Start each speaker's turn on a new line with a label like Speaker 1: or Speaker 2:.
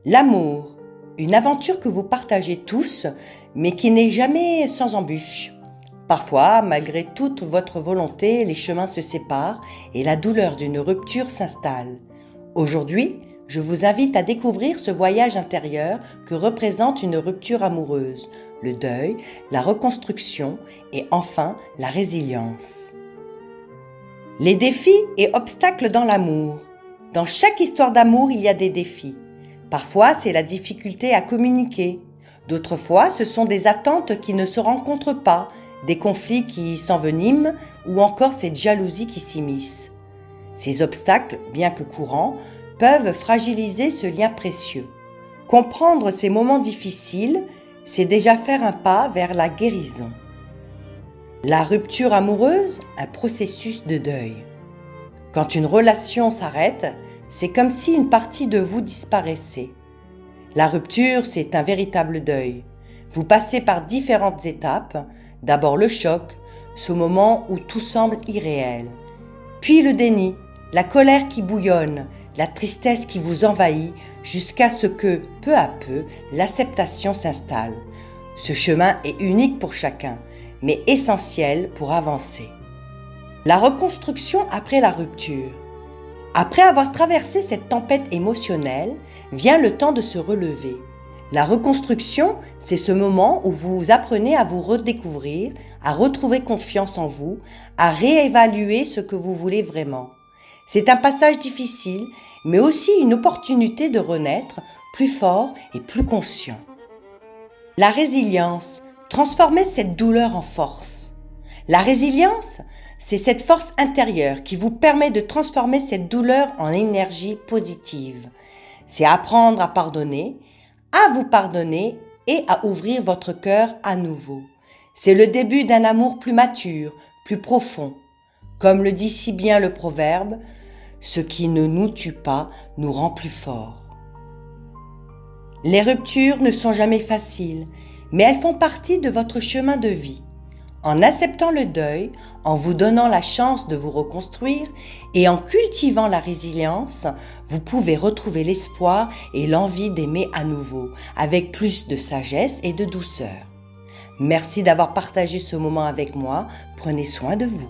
Speaker 1: L'amour, une aventure que vous partagez tous, mais qui n'est jamais sans embûches. Parfois, malgré toute votre volonté, les chemins se séparent et la douleur d'une rupture s'installe. Aujourd'hui, je vous invite à découvrir ce voyage intérieur que représente une rupture amoureuse, le deuil, la reconstruction et enfin la résilience. Les défis et obstacles dans l'amour. Dans chaque histoire d'amour, il y a des défis. Parfois, c'est la difficulté à communiquer. D'autres fois, ce sont des attentes qui ne se rencontrent pas, des conflits qui s'enveniment ou encore cette jalousie qui s'immisce. Ces obstacles, bien que courants, peuvent fragiliser ce lien précieux. Comprendre ces moments difficiles, c'est déjà faire un pas vers la guérison. La rupture amoureuse, un processus de deuil. Quand une relation s'arrête, c'est comme si une partie de vous disparaissait. La rupture, c'est un véritable deuil. Vous passez par différentes étapes. D'abord le choc, ce moment où tout semble irréel. Puis le déni, la colère qui bouillonne, la tristesse qui vous envahit, jusqu'à ce que, peu à peu, l'acceptation s'installe. Ce chemin est unique pour chacun, mais essentiel pour avancer. La reconstruction après la rupture. Après avoir traversé cette tempête émotionnelle, vient le temps de se relever. La reconstruction, c'est ce moment où vous apprenez à vous redécouvrir, à retrouver confiance en vous, à réévaluer ce que vous voulez vraiment. C'est un passage difficile, mais aussi une opportunité de renaître plus fort et plus conscient. La résilience, transformer cette douleur en force. La résilience, c'est cette force intérieure qui vous permet de transformer cette douleur en énergie positive. C'est apprendre à pardonner, à vous pardonner et à ouvrir votre cœur à nouveau. C'est le début d'un amour plus mature, plus profond. Comme le dit si bien le proverbe, « Ce qui ne nous tue pas nous rend plus forts ». Les ruptures ne sont jamais faciles, mais elles font partie de votre chemin de vie. En acceptant le deuil, en vous donnant la chance de vous reconstruire et en cultivant la résilience, vous pouvez retrouver l'espoir et l'envie d'aimer à nouveau, avec plus de sagesse et de douceur. Merci d'avoir partagé ce moment avec moi. Prenez soin de vous.